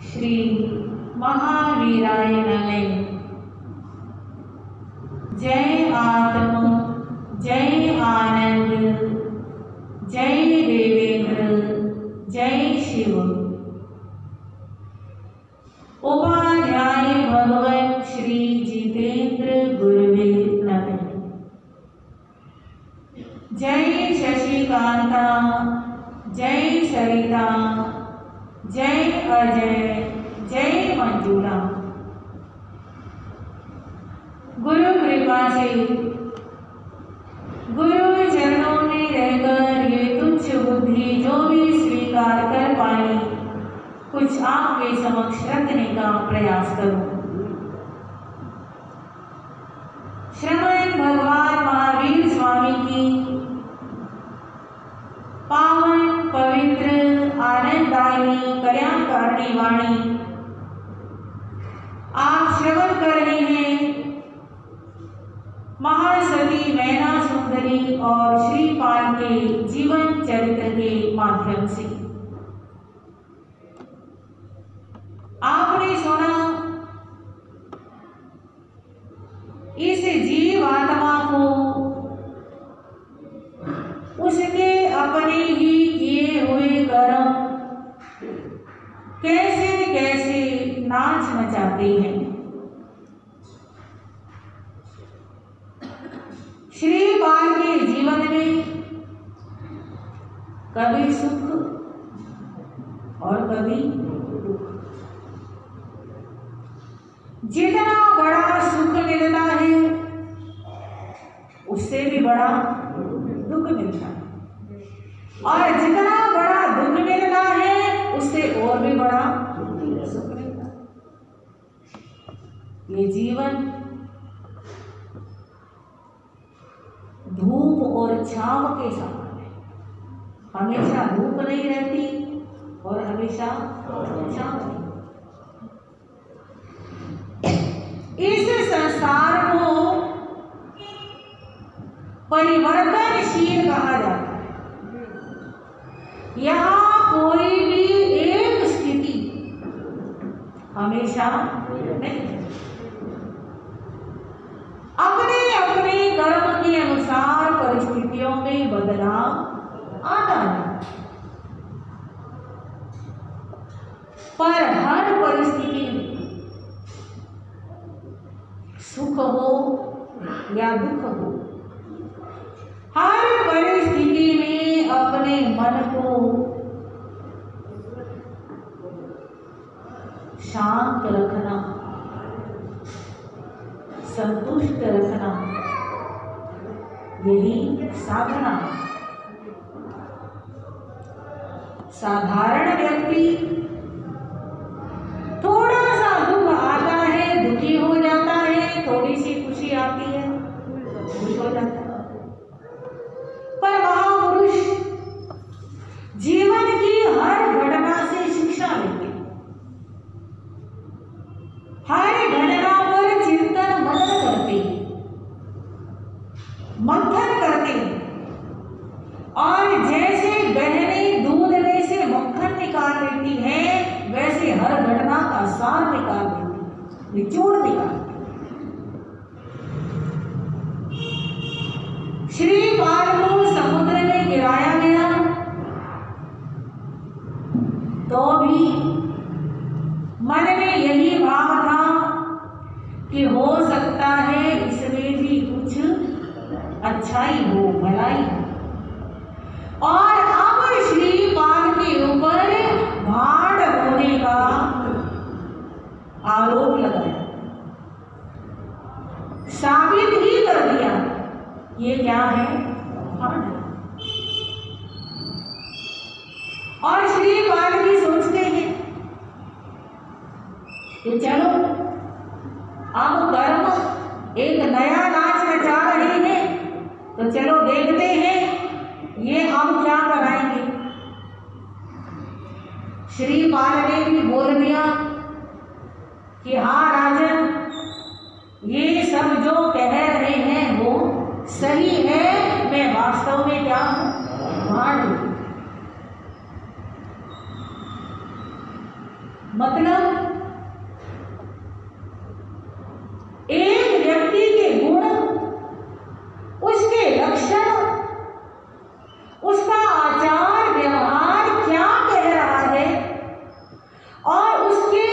श्री महावीराय नमः। जय आत्म, जय आनंद, जय देवेंद्र, जय शिव। उपाध्याय भगवत श्री जितेंद्र गुरुवे नमः। जय शशिकांता, जय सरिता, जय अजय, जय मंजूला। गुरु कृपा से गुरु चरणों में रहकर ये तुच्छ बुद्धि जो भी स्वीकार कर पाई, कुछ आपके समक्ष रखने का प्रयास करूं। श्रीमद् भगवान महावीर स्वामी की पावन पवित्र आनंददायिनी कल्याणकारिणी वाणी आप श्रवण कर रहे हैं महासती मैना सुंदरी और श्रीपाल के जीवन चरित्र के माध्यम से। आपने सुना इस जीव आत्मा को उसके अपने ही किए हुए कर्म कैसे कैसे नाच मचाते हैं। श्रीपाल के जीवन में कभी सुख और कभी दुख। जितना बड़ा सुख मिलता है उससे भी बड़ा दुख मिलता है, और जितना बड़ा दुख मिलता है उससे और भी बड़ा सुख मिलता है। ये जीवन धूप और छांव के समान है। हमेशा धूप नहीं रहती और हमेशा छांव नहीं। इस संसार को परिवर्तनशील कहा जाता है। यहाँ कोई भी एक स्थिति हमेशा नहीं। अपने अपने कर्म के अनुसार परिस्थितियों में बदलाव आता है, पर हर परिस्थिति में सुख हो या दुख हो, हर परिस्थिति में अपने मन को शांत रखना, संतुष्ट रखना, यही साधना। साधारण व्यक्ति थोड़ा सा दुख आता है, दुखी हो जाता है, थोड़ी सी खुशी आती है, खुश हो जाता है। पर महापुरुष जीवन की हर घटना से शिक्षा लेते हैं, हर घटना पर चिंतन मनन करते हैं, मंथन करते हैं, और जैसे बहनें दूध में से मक्खन निकाल लेती हैं, वैसे हर घटना का सार निकाल लेती है, निचोड़ निकालती है। श्रीपाल को समुद्र में गिराया गया तो भी मन में यही भाव था कि हो सकता है इसमें भी कुछ अच्छाई हो, भलाई हो। और अब श्रीपाल के ऊपर भाड़ होने का आरोप लगाया, साबित ही कर दिया ये क्या है, भाड़। और श्रीपाल भी सोचते हैं कि चलो अब कर्म एक नया नाच नचा रहे हैं, तो चलो देखते हैं ये हम क्या कराएंगे। श्रीपाल ने भी बोल दिया कि हाँ राजन, ये सब जो कह रहे हैं वो सही है, मैं वास्तव में क्या हूं, भाड़ हूं। मतलब एक व्यक्ति के गुण, उसके लक्षण, उसका आचार व्यवहार क्या कह रहा है और उसके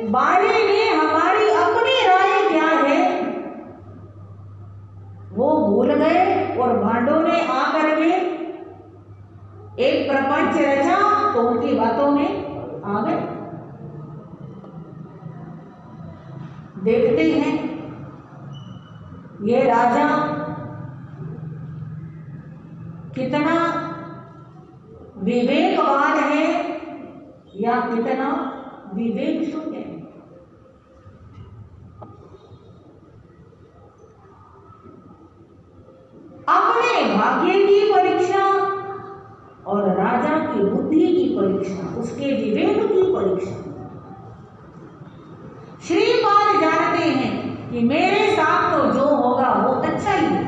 बारे में हमारी अपनी राय क्या है, वो भूल गए और भांडों ने आकर के एक प्रपंच रचा तो उनकी बातों में आ गए। देखते हैं ये राजा कितना विवेकवान है या कितना विवेक शून्य है। अपने भाग्य की परीक्षा और राजा की बुद्धि की परीक्षा, उसके विवेक की परीक्षा। श्रीपाल जानते हैं कि मेरे साथ तो जो होगा वो अच्छा ही है।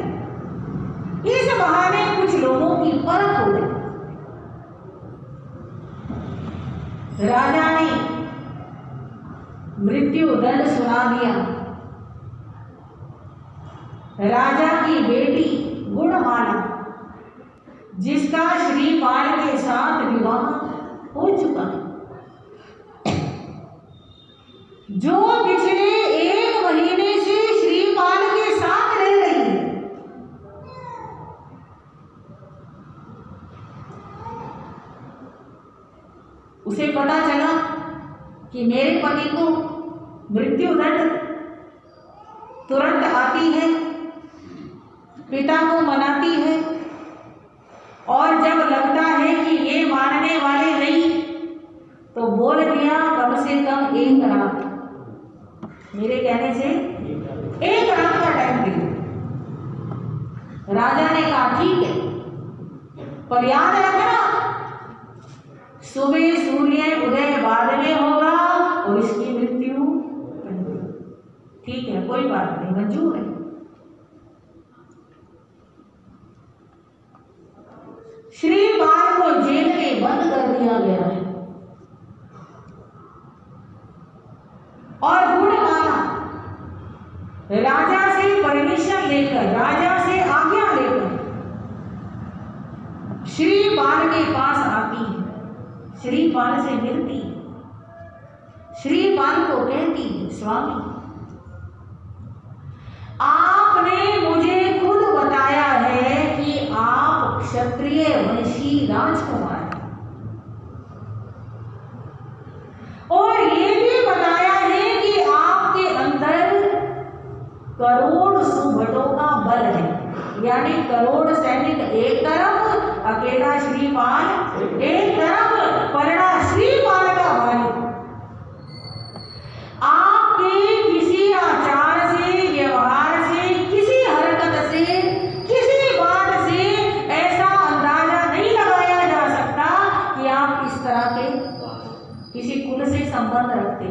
इस बहाने कुछ लोगों की परख हो गई। राजा ने मृत्यु दंड सुना दिया। राजा की बेटी गुणमाला, जिसका श्रीपाल के साथ विवाह हो चुका है, जो पिछले 1 महीने से श्रीपाल के साथ रह रही है, उसे पता चला कि मेरे पति को मृत्यु दंड तुरंत आती है, पिता को मनाती है और जब लगता है कि ये मानने वाले नहीं तो बोल दिया कम से कम 1 रात, मेरे कहने से 1 रात का टाइम दिया। राजा ने कहा ठीक है, पर याद रखना सुबह सूर्य उदय बाद में होगा और इसकी मृत्यु। ठीक है, कोई बात नहीं, मंजूर है। श्रीपाल को जेल में बंद कर दिया गया है और गुणमाला राजा से परमिशन लेकर, राजा से आज्ञा लेकर श्रीपाल के पास आती है, श्रीपाल से मिलती है, श्रीपाल को कहती है स्वामी आपने मुझे खुद बताया है कि आप क्षत्रिय वंशी राजकुमार हैं और ये भी बताया है कि आपके अंदर करोड़ सुभटों का बल है, यानी करोड़ सैनिक एक तरफ, अकेला श्रीपाल एक तरफ, पलड़ा श्रीपाल का भाई। आपके किसी आचार से, व्यवहार से, किसी हरकत से, किसी बात से ऐसा अंदाजा नहीं लगाया जा सकता कि आप इस तरह के किसी कुल से संबंध रखते।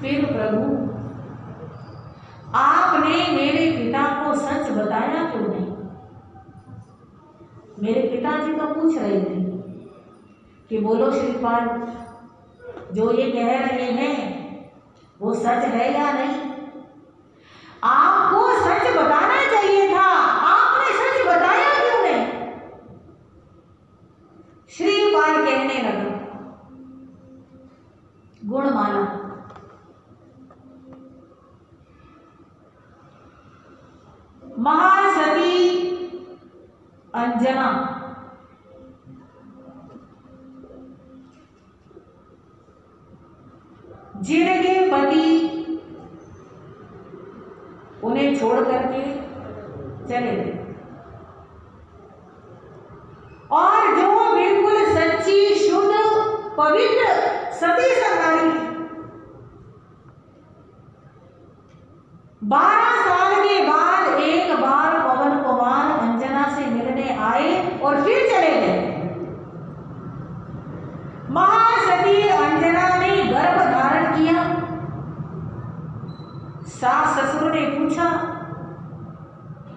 फिर प्रभु आपने मेरे पिता को सच बताया क्यों नहीं? मेरे पिताजी तो पूछ रहे थे कि बोलो श्रीपाल, जो ये कह रहे हैं वो सच है या नहीं? आपको सच बताना चाहिए था, आपने सच बताया क्यों नहीं? श्रीपाल कहने लगा गुणमाला महासती अंजना जिनके पति उन्हें छोड़ करके चले गए और जो बिल्कुल सच्ची शुद्ध पवित्र सती सरकारी 12 साल के बाद एक बार पवन कुमार अंजना से मिलने आए और फिर चले गए। महासती अंजना ने गर्भ धारण किया। सास ससुर ने पूछा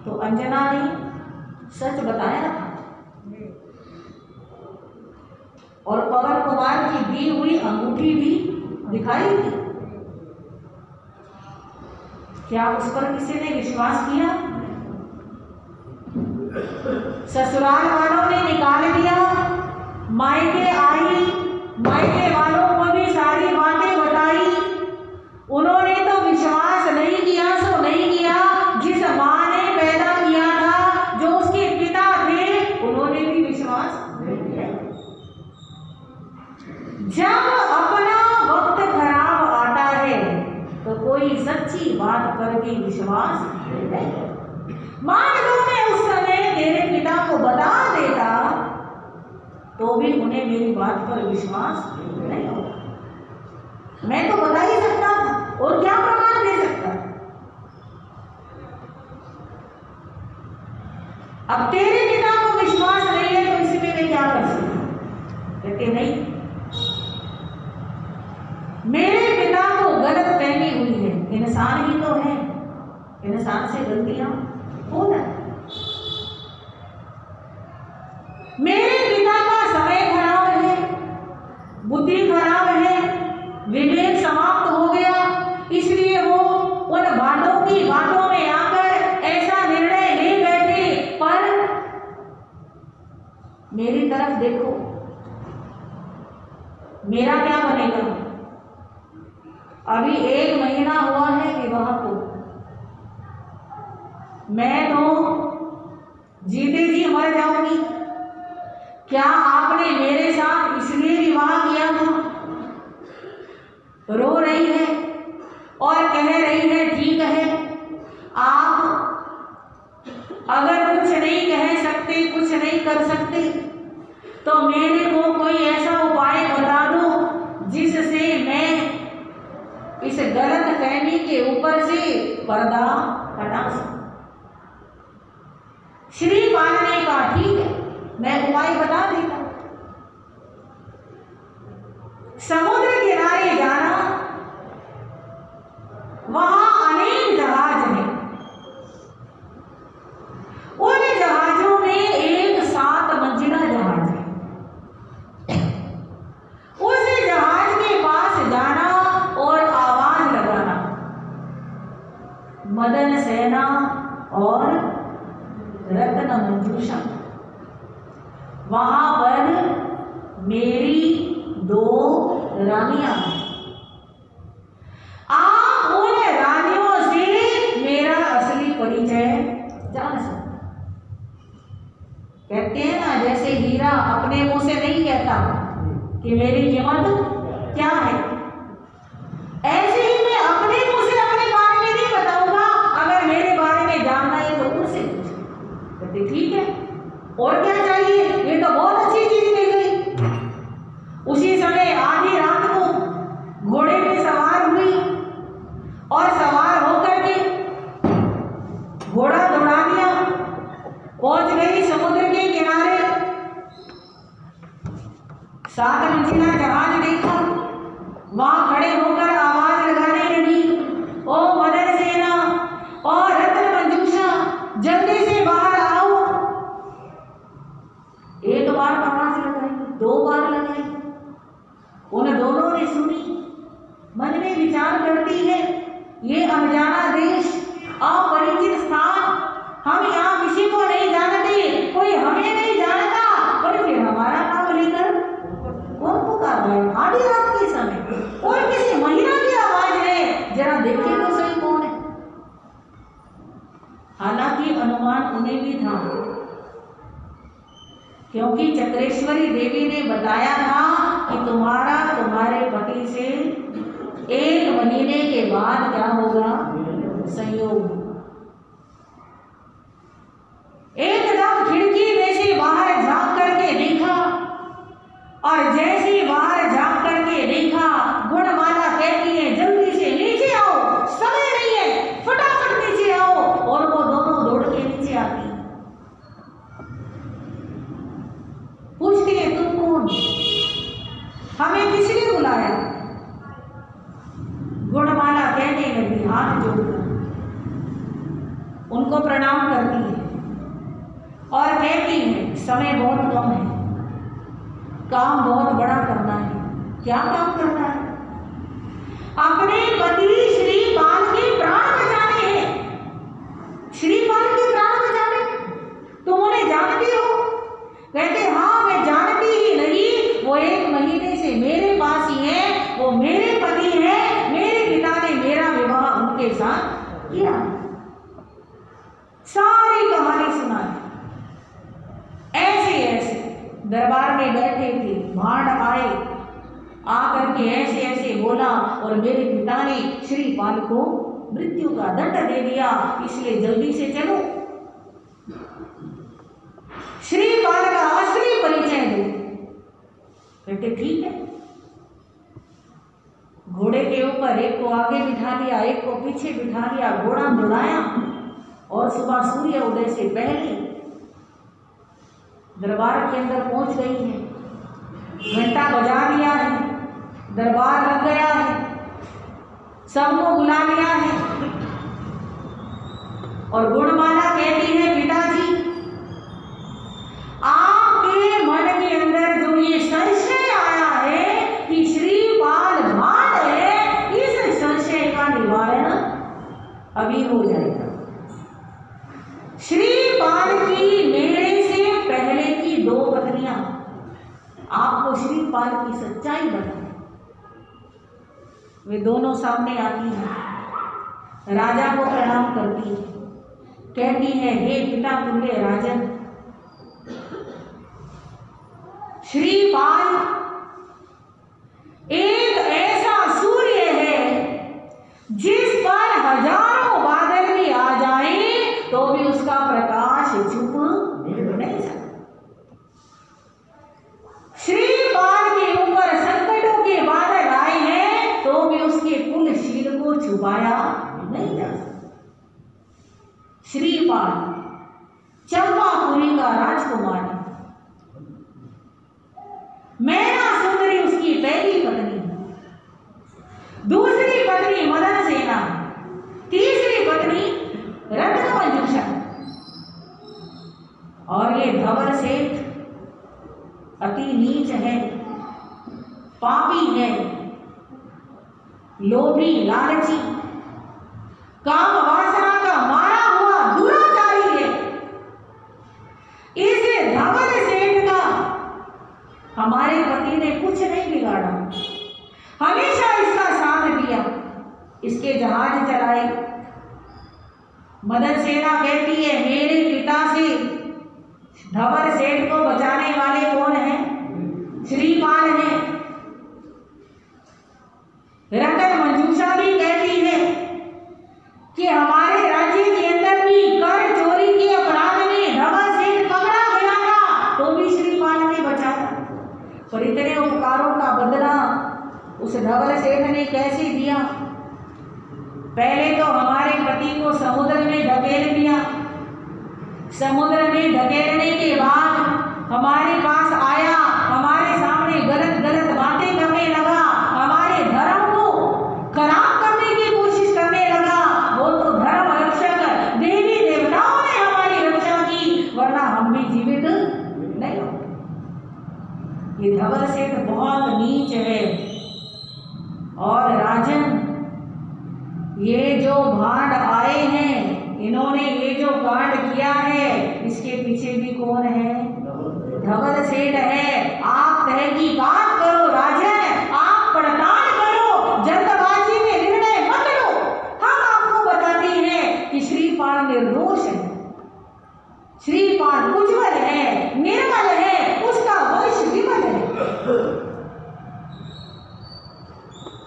तो अंजना ने सच बताया था। और पवन कुमार की दी हुई अंगूठी भी दिखाई थी। क्या उस पर किसी ने विश्वास किया? ससुराल वालों ने निकाल दिया, मायके आई, मायके वालों को भी सारी बातें बताई, उन्होंने तो विश्वास नहीं किया। सो नहीं किया। जिस माँ ने पैदा किया था, जो उसके पिता थे, उन्होंने भी विश्वास नहीं किया। जब अपना वक्त खराब आता है तो कोई सच्ची बात पर भी विश्वास नहीं। मान लो मैं उस समय तेरे पिता को बता देता तो भी उन्हें मेरी बात पर विश्वास नहीं होगा। मैं तो बता ही सकता था, और क्या प्रमाण दे सकता। अब तेरे पिता को विश्वास नहीं है तो इसमें मैं क्या कर सकता? कहते नहीं, मेरे पिता को गलत फहमी हुई है। इंसान ही तो है, इंसान से गलतियां हो जाती। मेरे पिता का समय खराब है, बुद्धि खराब है, विवेक समाप्त हो गया, इसलिए वो उन बातों की बातों में आकर ऐसा निर्णय ले बैठे। पर मेरी तरफ देखो, मेरा क्या बनेगा? अभी 1 महीना हुआ है विवाह को, मैं तो जीते जी मर जाऊंगी। क्या आपने मेरे साथ इसलिए विवाह किया था? रो रही है और कह रही है ठीक है, आप अगर कुछ नहीं कह सकते, कुछ नहीं कर सकते, तो मेरे को कोई ऐसा उपाय बता दो जिससे मैं इस गलत फहमी के ऊपर से पर्दा हटा सकूं। श्रीपाल ने कहा ठीक है, मैं उपाय बता देता। समुद्र किनारे जाना, वहां अनेक जहाज हैं, उन जहाजों में एक 7 मंजिला जहाज है। उस जहाज के पास जाना और आवाज लगाना, मदन सेना और रत्न मंजूषा, वहां पर मेरी 2 रानियां हैं। आप उन रानियों से मेरा असली परिचय जान सकते। कहते हैं ना, जैसे हीरा अपने मुंह से नहीं कहता कि मेरी कीमत क्या है, ऐसे ही मैं अपने मुंह से अपने बारे में नहीं बताऊंगा। अगर मेरे बारे में जानना है तो उनसे पूछो। कहते ठीक है, और क्या चाहिए? ये तो बहुत अच्छी चीज मिल गई। उसी समय आधी रात को घोड़े पे सवार हुई और सवार होकर के घोड़ा दौड़ा दिया, पहुंच गई समुद्र के किनारे। 7 मंजिला जहाज देखा, वहां खड़े होकर आवाज लगाने लगी, ओ मदन सेना और रत्न मंजूषा, जल्दी से बाहर आओ। 1 बार आवाज लगाई, 2 बार लगाई, उन दोनों ने सुनी। मन में विचार करती है, ये अनजाना देश, अपरिचित स्थान, हम यहाँ किसी को नहीं जानते, कोई हमें नहीं जानता, पर फिर हमारा नाम लेकर कौन पुकार रहा है आधी रात के समय? और किसी महिला की आवाज है, जरा देखे तो सही कौन है। हालांकि अनुमान उन्हें भी था, क्योंकि चक्रेश्वरी देवी ने बताया था कि तुम्हारा तुम्हारे पति से 1 महीने के बाद क्या होगा? संयोग। एकदम खिड़की में से बाहर झांक करके देखा, और जैसे ही बाहर झांक करके देखा, गुणमाला कहती है जल्दी से नीचे आओ, समय नहीं है, फटाफट नीचे आओ। और वो दोनों दौड़ के नीचे आती। पूछती है तुम कौन, हमें किसने बुलाया? गुणमाला कहने लगी हाथ जोड़कर, उनको प्रणाम करती है और कहती है समय बहुत कम है, काम बहुत बड़ा करना है। क्या काम करना है? अपने पति श्रीपाल के प्राण बचाने हैं। श्रीपाल के प्राण बचाने तुम उन्हें जानती हो? कहते हाँ मैं जानती ही नहीं, वो 1 महीने से मेरे पास ही है, वो मेरे पति है, मेरे पिता ने मेरा विवाह उनके साथ किया। सारी कहानी सुनाई। ऐसे ऐसे दरबार में बैठे थे, भांड आए, आकर के ऐसे ऐसे बोला और मेरे पिता ने श्रीपाल को मृत्यु का दंड दे दिया, इसलिए जल्दी से चलो, श्रीपाल का असली परिचय दो। कहते ठीक है। घोड़े के ऊपर एक को आगे बिठा लिया, एक को पीछे बिठा लिया, घोड़ा दौड़ाया और सुबह सूर्य उदय से पहले दरबार के अंदर पहुंच गई है। घंटा बजा दिया है, दरबार लग गया है, सबको बुला लिया है और गुणमाला कहती है पिताजी आपके मन के अंदर जो ये संशय आया है कि श्रीपाल भांड है, इस संशय का निवारण अभी हो जाएगा। श्रीपाल की मेरे से पहले की 2 पत्नियां आपको श्रीपाल की सच्चाई बताएं। वे दोनों सामने आती हैं, राजा को प्रणाम करती है, कहती है हे पिता तुल्य राजन, श्रीपाल एक ऐसा सूर्य है जिस पर हजारों बादल भी आ जाए तो भी उसका प्रकाश छुप नहीं सकता। श्रीपाल के ऊपर संकटों के बादल आए हैं तो भी उसके कुलशील को छुपाया नहीं जा सकता। श्रीपाल चंपापुरी का राजकुमार है, मैना सुंदरी उसकी पहली पत्नी, दूसरी पत्नी मदन सेना, तीसरी पत्नी रत्नमंजूषा और ये धवल सेठ अति नीच है, पापी है, लोभी लालची, काम वासना का मारा हुआ दुराचारी है। इस धवल सेठ का हमारे पति ने कुछ नहीं बिगाड़ा, हमेशा इसका साथ दिया, इसके जहाज चलाए। मदन सेना कहती है मेरे पिता से धवल सेठ को बचाने वाले कौन है? श्रीपाल है। रतन मंजूषा भी कहती है कि हमारे राज्य के अंदर भी कर चोरी के अपराध में धवल सेठ पकड़ा गया था तो भी श्रीपाल ने बचाया। पर इतने उपकारों का बदला उस धवल सेठ ने कैसे दिया? पहले तो हमारे पति को समुद्र में धकेल दिया, समुद्र में धकेलने के बाद हमारे पास आया, हमारे सामने गलत गलत बातें करने लगा, हमारे धर्म को खराब करने की कोशिश करने लगा। वो तो धर्म रक्षक देवी देवताओं ने हमारी रक्षा की, वरना हम भी जीवित नहीं होते। ये धवल सेठ बहुत नीच है। और राजन ये जो भांड आए हैं, इन्होंने ये जो कांड किया है, इसके पीछे भी कौन है? धवल सेठ है। आप तहकीकात करो राजन, आप पड़ताल करो, जल्दबाजी में निर्णय मत लो। हम आपको बताते हैं कि श्रीपाल निर्दोष है, श्रीपाल उज्ज्वल है, निर्मल है, उसका वंश विमल है।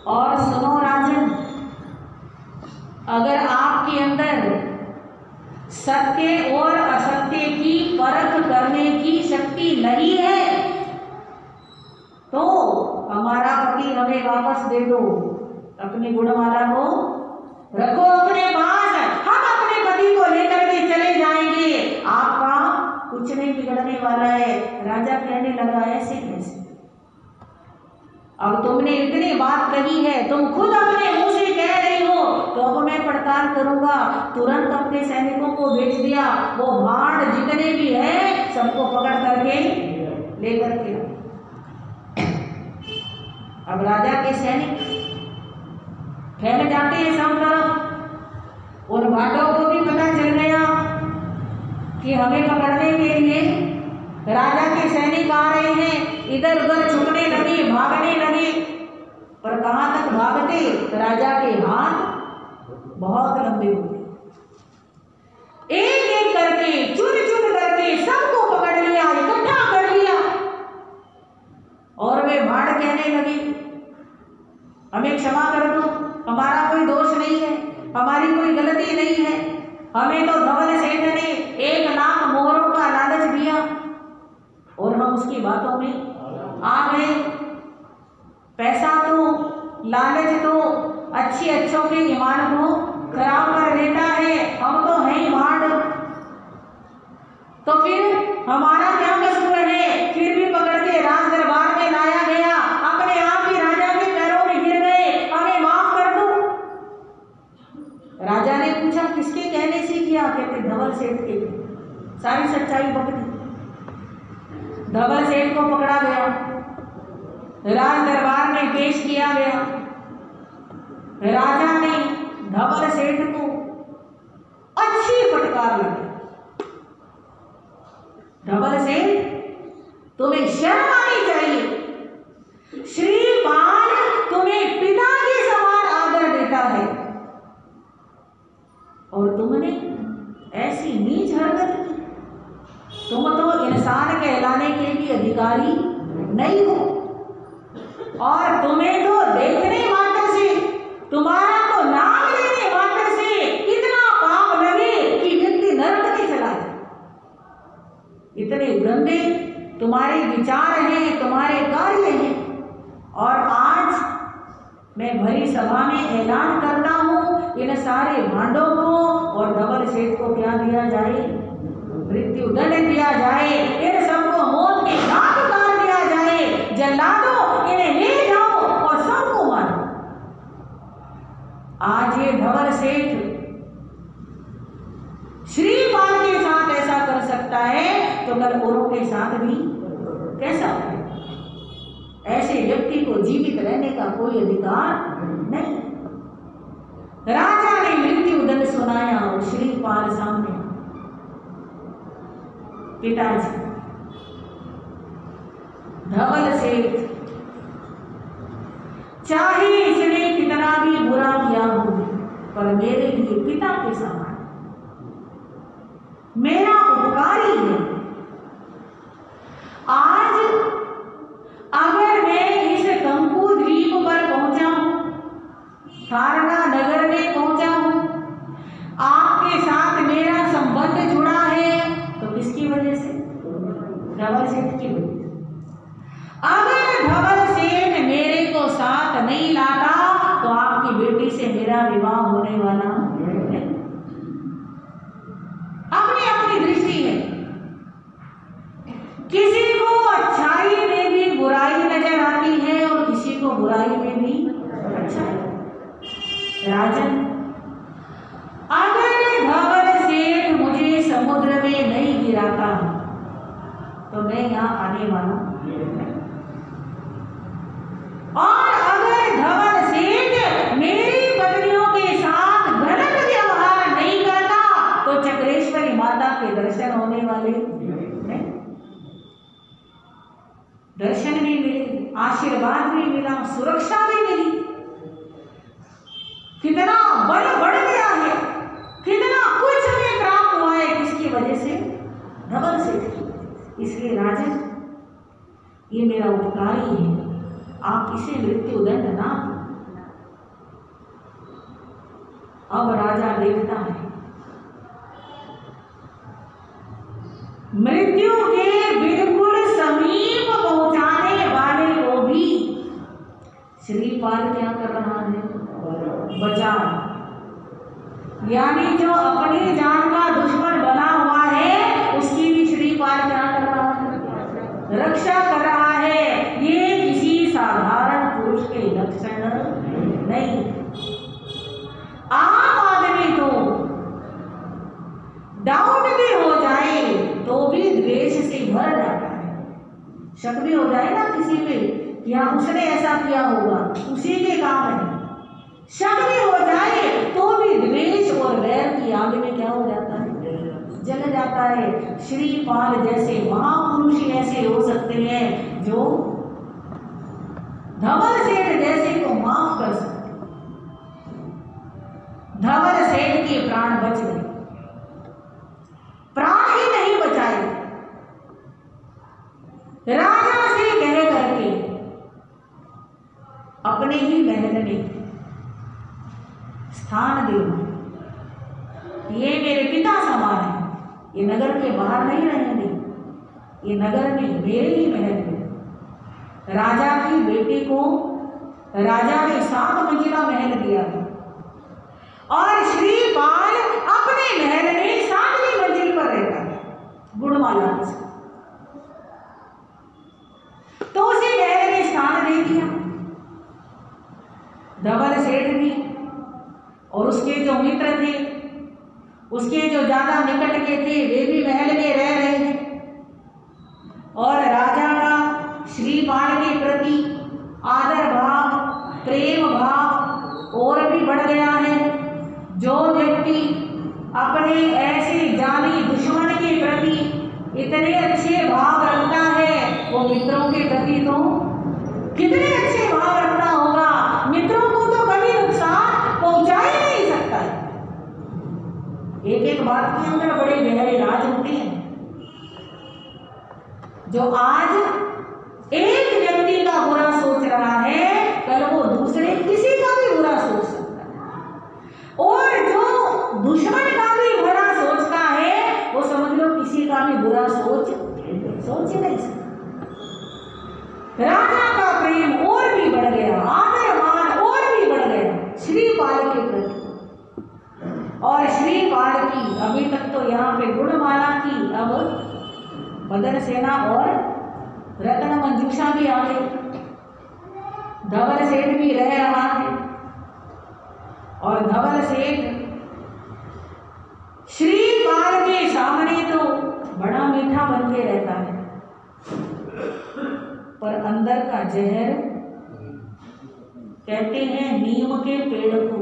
और सुनो राजन, अगर आपके अंदर सत्य और असत्य की परख करने की शक्ति नहीं है तो हमारा पति हमें वापस दे दो, अपनी गुणमाला को रखो अपने पास, हम अपने पति को लेकर के चले जाएंगे, आपका कुछ नहीं बिगड़ने वाला है। राजा कहने लगा ऐसे कैसे? अब तुमने इतनी बात कही है, तुम खुद अपने मुंह से कह रही हो, तो अब मैं पड़ताल करूंगा। तुरंत अपने सैनिकों को भेज दिया, वो भांड जितने भी हैं सबको पकड़ करके लेकर के अब राजा के सैनिक फैल जाते हैं सब तरफ, और भाटों को भी पता चल गया कि हमें पकड़ने के लिए राजा के सैनिक आ रहे हैं। इधर उधर छुपने लगे, भागने लगे, पर कहाँ तक भागते, राजा के हाथ बहुत लंबे होते। एक एक करके, चुन चुन करके सबको पकड़ लिया, इकट्ठा कर लिया, और वे भाड़ कहने लगे, हमें क्षमा कर दो, हमारा कोई दोष नहीं है, हमारी कोई गलती नहीं है, हमें तो धवल सेठ ने 1 लाख मोहरों का लालच दिया और हम उसकी बातों में आ गए। पैसा तो, लालच तो अच्छों के ईमान को खराब कर देता है, हम तो हैं ही भाड़, तो फिर हमारा क्या कसूर है? फिर भी पकड़ के राज दरबार में लाया गया, अपने आप ही राजा के पैरों में गिर गए, हमें माफ कर दो। राजा ने पूछा किसके कहने से किया? कहते धवल सेठ के। सारी सच्चाई बक दी। धवल सेठ को पकड़ा गया, राज दरबार में पेश किया गया। राजा ने धवल सेठ को अच्छी फटकार लगी। धवल सेठ, तुम्हें शर्म आनी चाहिए, श्रीपाल तुम्हें पिता के समान आदर देता है और तुमने ऐसी नीच हरकत की। तुम तो इंसान कहलाने के भी अधिकारी नहीं हो, और तुम्हें तो देखने मात्र से, तुम्हारा तो नाम लेने मात्र से इतना पाप लगे कि व्यक्ति नरक में चला जाए। इतने गंदे तुम्हारे विचार हैं, तुम्हारे कार्य हैं, और आज मैं भरी सभा में ऐलान करता हूँ, इन सारे भांडों को और धवल सेठ को क्या दिया जाए? मृत्यु दंड दिया जाए, इन सबको मौत के घाट उतार दिया जाए। जल्लादो, इन्हें ले जाओ और सबको मारो। आज ये धवल सेठ श्रीपाल के साथ ऐसा कर सकता है, तो कल औरों के साथ भी कैसा है? ऐसे व्यक्ति को जीवित रहने का कोई अधिकार नहीं। राजा ने मृत्यु दंड सुनाया और श्रीपाल सामने, पिताजी, धवल सेठ चाहे इसने कितना भी बुरा किया हो, पर मेरे लिए पिता के समान, मेरा उपकारी है। आज अगर मैं इस कंकु द्वीप पर पहुंचा हूं, थारका नगर में पहुंचा हूं, आपके साथ मेरा संबंध जुड़ा है, तो किसकी वजह से? धवल सेठ की वजह से। अगर धवल सेठ मेरे को साथ नहीं लाता, तो आपकी बेटी से मेरा विवाह होने वाला नहीं। अपनी अपनी दृष्टि है, किसी को अच्छाई में भी बुराई नजर आती है और किसी को बुराई में भी अच्छाई। राजन, अगर धवल सेठ मुझे समुद्र में नहीं गिराता, तो मैं यहाँ आने वाला नहीं। और अगर धवल सेठ मेरी पत्नियों के साथ गलत व्यवहार नहीं करता, तो चक्रेश्वरी माता के दर्शन होने वाले नहीं। दर्शन भी मिले, आशीर्वाद भी मिला, सुरक्षा भी मिली। कितना बढ़ गया है, कितना कुछ हमें प्राप्त हुआ है, किसकी वजह से? धवल सेठ की। इसलिए राजन, ये मेरा उपकारी है, आप इसे मृत्यु दंड ना दो। अब राजा देखता है, मृत्यु के बिल्कुल समीप पहुंचाने वाले को भी श्रीपाल क्या कर रहा है? बचा। यानी जो अपनी जान का दुश्मन बना हुआ है, उसकी भी श्रीपाल क्या कर रहा है? रक्षा कर रहा है। ये किसी साधारण पुरुष के लक्षण नहीं। आम आदमी तो डाउट भी हो जाए तो भी द्वेष से भर जाता है। शक भी हो जाए ना किसी पे या उसने ऐसा किया होगा, उसी के काम है। शक भी हो जाए तो भी द्वेष और वैर की आग में क्या हो जाता है, जल जाता है। श्रीपाल जैसे महापुरुष ऐसे हो सकते हैं जो धवल सेठ जैसे को माफ कर सकते। धवल सेठ के प्राण बच गए, प्राण ही नहीं बचाए। राजा से कह करके अपने ही महल में स्थान दे, ये मेरे पिता समान है, ये नगर के बाहर नहीं रहेंगे, ये नगर में मेरे ही महल में। राजा की बेटी को राजा ने 7 मंजिला महल दिया और श्रीपाल अपने महल में 7वीं मंजिल पर रहता है गुणमाला के साथ। तो उसे महल में स्थान दे दिया। धवल सेठ भी और उसके जो मित्र थे, उसके जो ज्यादा निकट के थे, वे भी महल में रह रहे हैं। और राजा का श्रीपाल के प्रति आदर भाव, प्रेम भाव और भी बढ़ गया है। जो व्यक्ति अपने ऐसे जानी दुश्मन के प्रति इतने अच्छे भाव रखता है, वो मित्रों के प्रति तो कितने अच्छे भाव रखता होगा। मित्रों को तो कभी नुकसान पहुंचा ही नहीं सकता है। एक एक बात के अंदर बड़े गहरे राज होते हैं, जो आज एक व्यक्ति का बुरा सोच रहा है, कल वो दूसरे किसी का भी बुरा सोच सकता है। और जो दुश्मन का भी बुरा सोचता है, वो समझ लो किसी का भी बुरा सोच ही नहीं सकता। राजा का प्रेम और भी बढ़ गया, आदर मान और भी बढ़ गया श्रीपाल के प्रति। और श्रीपाल की अभी तक तो यहाँ पे गुणमाला की, अब बदन सेना और रत्न मंजूषा भी आ गई। धवल सेठ भी रह रहा है और धवल सेठ श्रीपाल के सामने तो बड़ा मीठा बन के रहता है, पर अंदर का जहर, कहते हैं नीम के पेड़ को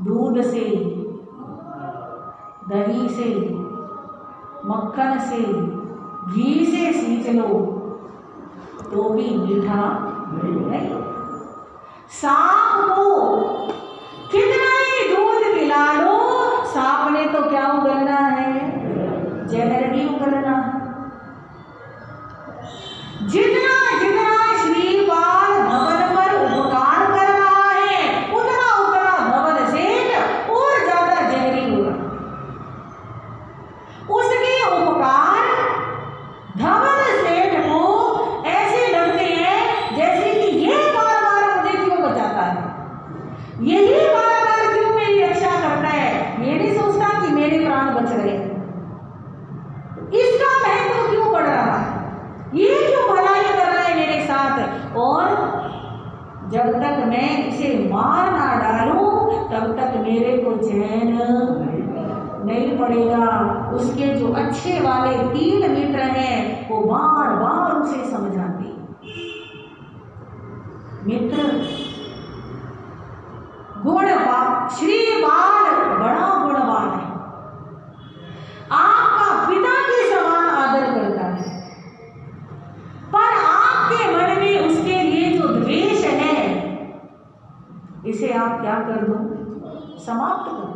दूध से, दही से, मक्खन से, घी से सींच लो तो भी मीठा नहीं। सांप को कितना ही दूध पिला लो, सांप ने तो क्या उगलना है, जहर भी उगलना है। जितना जितना श्रीपाल धवल पर उपकार कर रहा है, उतना उतना धवल सेठ और ज्यादा जहरी हो रहा। उसके उपकार धवल सेठ को ऐसे लगते हैं जैसे कि ये बार बार मुझे क्यों बचाता है, यही बार बार क्यों मेरी रक्षा करता है, ये नहीं सोचता कि मेरे प्राण बच रहे, इसका महत्व क्यों बढ़ रहा है, ये क्यों भलाई कर रहा है मेरे साथ। और जब तक मैं इसे मार ना डालूं तब तक मेरे को चैन नहीं पड़ेगा। उसके जो अच्छे वाले 3 मित्र हैं वो बार बार उसे समझाते, मित्र गुणवान, श्रीपाल बड़ा गुणवान है, आपका पिता के समान आदर करता है, पर आपके मन में उसके लिए जो द्वेष है, इसे आप क्या कर दो, समाप्त कर।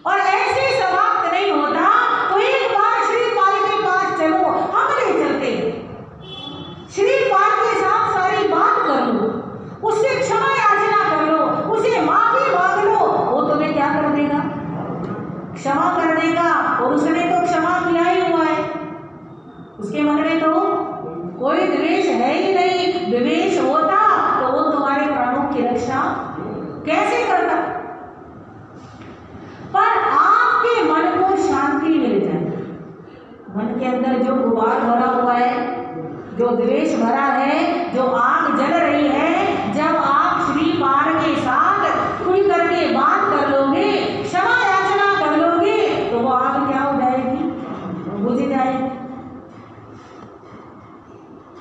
और ऐसे समाप्त नहीं होता तो एक बार श्रीपाल के पास चलो, हम ले चलते हैं, श्रीपाल के साथ सारी बात कर लो, उससे क्षमा याचना कर लो, उसे माफी मांग लो, वो तुम्हें क्या कर देगा, क्षमा कर देगा। और उसने तो क्षमा किया ही हुआ है, उसके मन में तो कोई द्वेष है ही नहीं। द्वेष होता तो वो तुम्हारे प्राणों की रक्षा कैसे करता। पर आपके मन को शांति मिल जाए, मन के अंदर जो गुबार भरा हुआ है, जो द्वेष भरा है, जो आग जल रही है, जब आप श्रीपाल के साथ खुल करके बात कर लोगे, क्षमा याचना कर लोगे, तो वो आग क्या हो जाएगी, बुझ जाएगी।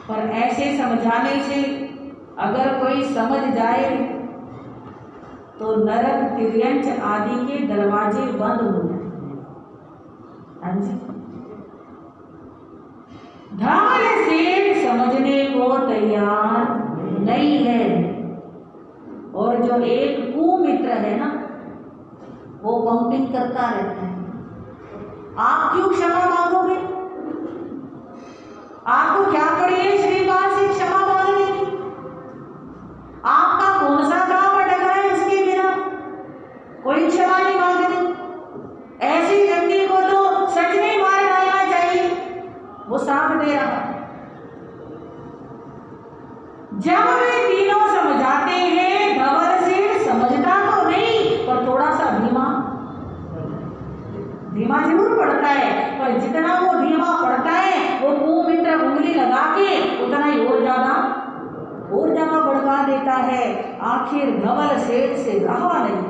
पर ऐसे समझाने से अगर कोई समझ जाए तो नरक तिर्यंच आदि के दरवाजे बंद हो जाए। हाँ जी, धवल सेठ समझने को तैयार नहीं है। और जो एक कुमित्र है ना, वो पंपिंग करता रहता है, आप क्यों क्षमा मांगोगे? आपको क्या पड़ी है श्रीपाद से क्षमा मांगने की? आपका कौन सा काम अटक रहा है उसके बिना कोई क्षमा नहीं मांगनी? ऐसी व्यक्ति को तो सच में मार डालना चाहिए। वो साथ दे रहा है। जब वे तीनों समझाते हैं, धवल सेठ समझता तो नहीं, पर थोड़ा सा धीमा जरूर पड़ता है, पर जितना वो धीमा पड़ता है वो कुमित्र उंगली लगा के उतना ही और ज्यादा भड़का देता है। आखिर धवल सेठ से रहा नहीं।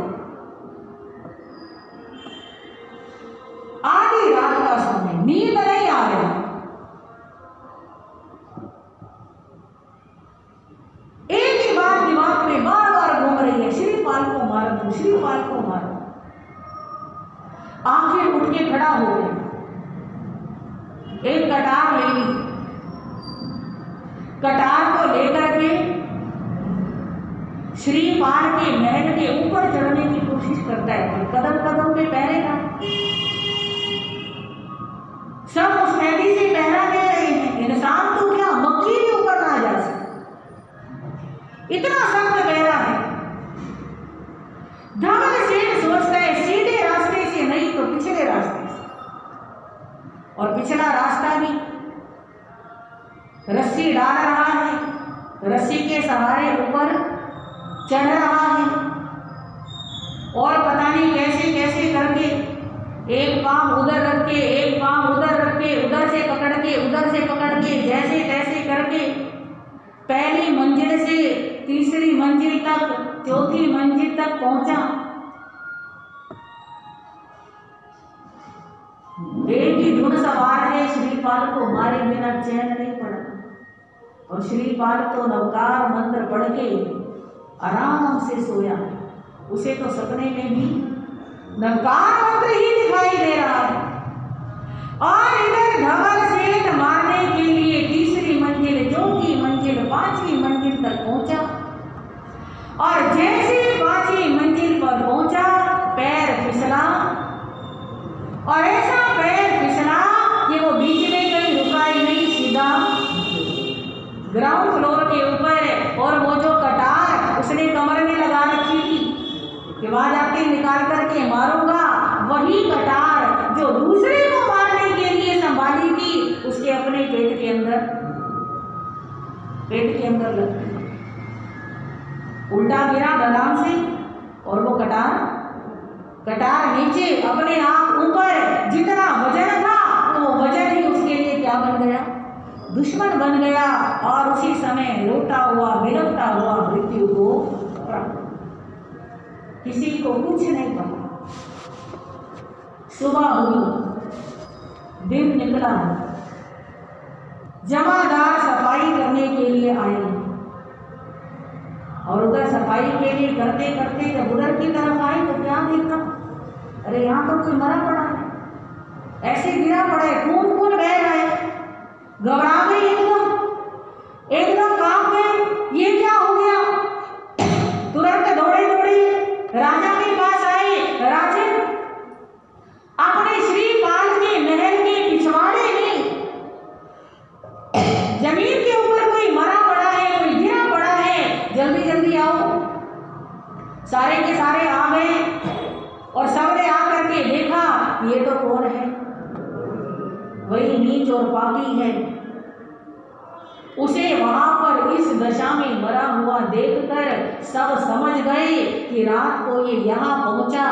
आधी रात का समय, नींद नहीं आ रही। एक ही बात दिमाग में बार बार घूम रही है, श्रीपाल को मार दो, श्रीपाल को मार दो। आखिर उठ के खड़ा हो गया, एक कटार ले ली, कटार को लेकर के श्रीपाल के महल के ऊपर चढ़ने की कोशिश करता है, पर कदम कदम पे पहरे था। सब मुस्तैदी से पहरा दे रहे हैं। इंसान तो क्या, मक्खी भी ऊपर ना जा सके, इतना सख्त पहरा है। धवल सेठ सोचता है सीधे रास्ते से नहीं तो पिछले रास्ते से, और पिछला रास्ता भी रस्सी डाल रहा है, रस्सी के सहारे ऊपर चढ़ रहा है, और पता नहीं कैसे कैसे करके एक पांव उधर रख के, एक पांव उधर रख के, उधर से पकड़ के, उधर से पकड़ के, जैसे तैसे करके पहली मंजिल से तीसरी मंजिल तक, चौथी मंजिल तक पहुंचा। एक ही धुन सवार है, श्रीपाल को मारे बिना चैन नहीं पड़ा। और श्रीपाल तो नवकार मंत्र पढ़ के आराम से सोया। उसे तो सपने में भी नवकार मंत्र ही दिखाई दे रहा है। और इधर धवल सेठ मारने के लिए तीसरी मंजिल, चौथी मंजिल, पांचवी मंजिल तक पहुंचा। और जैसे पांचवी मंजिल पर पहुंचा, पैर फिसला, और ऐसा पैर फिसला कि वो बीच में कहीं रुका ही नहीं, सीधा ग्राउंड फ्लोर के ऊपर। और वो जो कटार उसने कमर में लगा रखी थी कि वहां जाके निकाल करके मारूंगा, वही कटार जो दूसरे को मारने के लिए संभाली थी, उसके अपने पेट के अंदर लग गई। उल्टा गिरा ढलान से, और वो कटार नीचे, अपने आप ऊपर। जितना वजन था तो वजन ही उसके लिए क्या बन गया, दुश्मन बन गया। और उसी समय रोता हुआ, बिलखता हुआ मृत्यु को प्राप्त। किसी को कुछ नहीं पता। सुबह हुई, दिन निकला, जमादार सफाई करने के लिए आए, और उधर सफाई के लिए करते करते जब उधर की तरफ आए तो क्या देखा, अरे यहाँ तो कोई मरा पड़ा है, ऐसे गिरा पड़ा है, खून बह रहा है। घबरा गई, एकदम कांप गई, ये क्या हो गया। तुरंत दौड़े राजा के पास आए। राजन, अपने श्रीपाल के महल के पिछवाड़े में जमीन के ऊपर कोई मरा पड़ा है, कोई गिरा पड़ा है, जल्दी जल्दी आओ। सारे के सारे आ गए, और सबने आकर के देखा, ये तो कौन है, वही नीच और पापी है। उसे वहां पर इस दशा में मरा हुआ देखकर सब समझ गए कि रात को ये यहाँ पहुंचा,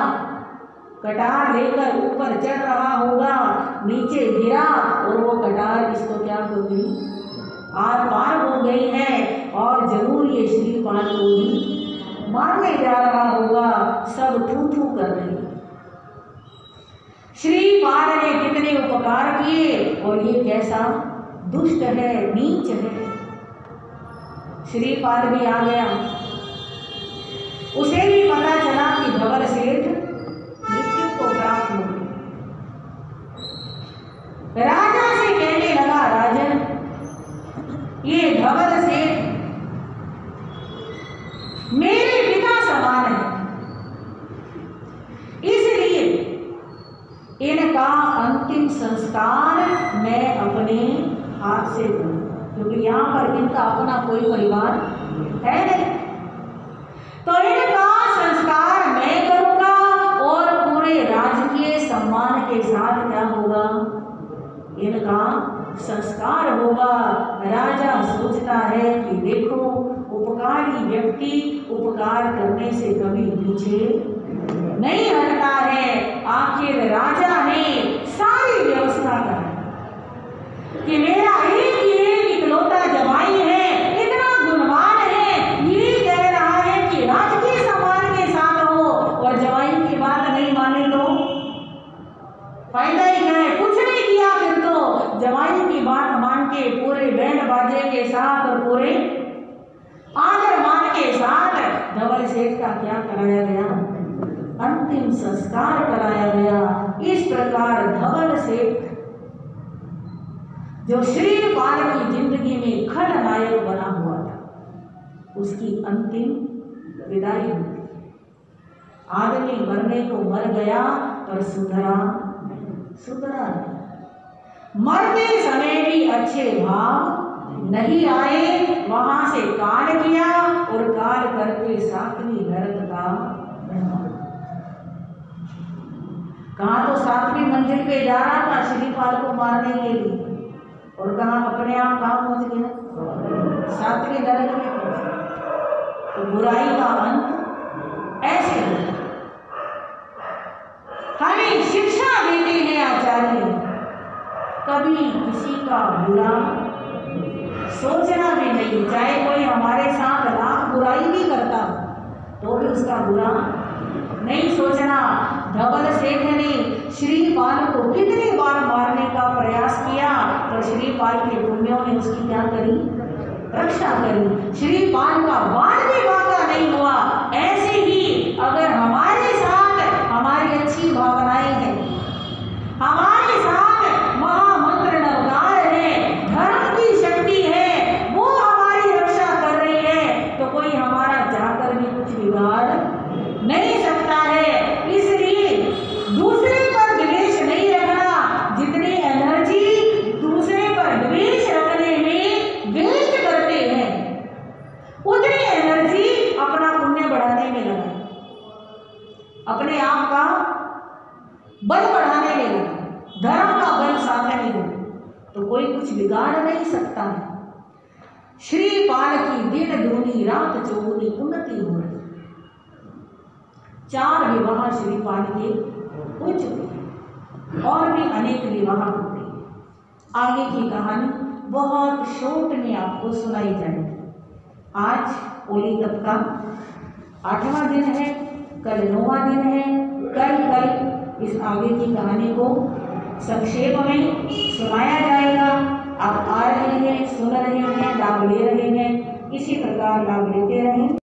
कटार लेकर ऊपर चढ़ रहा होगा, नीचे गिरा, और वो कटार इसको क्या हो गई, आर पार हो गई है, और जरूर ये श्रीपाल को ही मारने जा रहा होगा। सब थू थू कर रहे। श्रीपाल ने कितने उपकार किए, और ये कैसा दुष्ट है, नीच है। श्रीपाल भी आ गया। उसे भी पता चला कि धवल सेठ मृत्यु को प्राप्त हो गया। राजा से कहने लगा, राजन, ये धवल सेठ मेरे पिता समान है, इसलिए इनका अंतिम संस्कार मैं अपने हाथ से करूंगा, क्योंकि यहाँ पर इनका अपना कोई परिवार है नहीं। तो इनका संस्कार मैं करूंगा और पूरे राजकीय सम्मान के साथ क्या होगा, इनका संस्कार होगा। राजा सोचता है कि देखो, उपकारी व्यक्ति उपकार करने से कभी पीछे नहीं हटता है। आखिर राजा ने सारी व्यवस्था कर कि मेरा एक इकलौता जवाई है, इतना गुणवान है, ये कह रहा है कि राजकीय सम्मान के साथ हो, और जवाई की बात नहीं माने तो फायदा ही क्या है, कुछ नहीं किया। फिर तो जवाई की बात मान के पूरे बैंड बाजे के साथ और पूरे आदर मान के साथ धवल सेठ का क्या कराया गया, अंतिम संस्कार कराया गया। इस प्रकार धवल सेठ जो श्रीपाल की जिंदगी में खलनायक बना हुआ था, उसकी अंतिम विदाई हुई। आदमी मरने को मर गया पर सुधरा नहीं। मरते समय भी अच्छे भाव नहीं आए। वहां से काल किया और काल करके सातवीं नरक का कहा तो सातवीं मंजिल पे जा रहा था श्रीपाल को मारने के लिए, और कहा अपने आप कहाँ पहुंच गया, सातवीं नरक में पहुंच। तो बुराई का अंत ऐसे होता। हमें शिक्षा देते हैं आचार्य, कभी किसी का बुरा सोचना भी नहीं, चाहे कोई हमारे साथ लाख बुराई भी करता तो भी उसका बुरा नहीं सोचना। धवल सेठ ने श्रीपाल को कितनी बार मारने का प्रयास किया, पर श्रीपाल के पुण्यों ने उसकी क्या करी, रक्षा करी। श्रीपाल का बाण भी बांका नहीं हुआ। ऐसे ही अगर हमारे साथ हमारी अच्छी भावनाएं हैं, हमारे साथ महामंत्र नवकार है, धर्म की शक्ति है, वो हमारी रक्षा कर रही है, तो कोई हमारा जाकर भी कुछ बिगाड़ नहीं सकता है। इसलिए दूसरे पर द्वेष नहीं रखना। जितनी एनर्जी दूसरे पर द्वेष रखने में वेस्ट करते हैं, उतनी एनर्जी अपना पुण्य बढ़ाने में लगाए, अपने आप का बल बढ़ाने में लगाए। धर्म का बल साधन हो तो कोई कुछ बिगाड़ नहीं सकता है। श्रीपाल की दिन दूनी रात चौगुनी उन्नति हो रही। 4 विवाह श्रीपाल के हो चुके हैं और भी अनेक विवाह होते हैं। आगे की कहानी बहुत शॉर्ट में आपको सुनाई जाएगी। आज होली तक का 8वां दिन है, कल 9वां दिन है। कल इस आगे की कहानी को संक्षेप में सुनाया जाएगा। आप आ रहे हैं, सुन रहे हैं, लाभ ले रहे हैं, इसी प्रकार लाभ लेते रहें।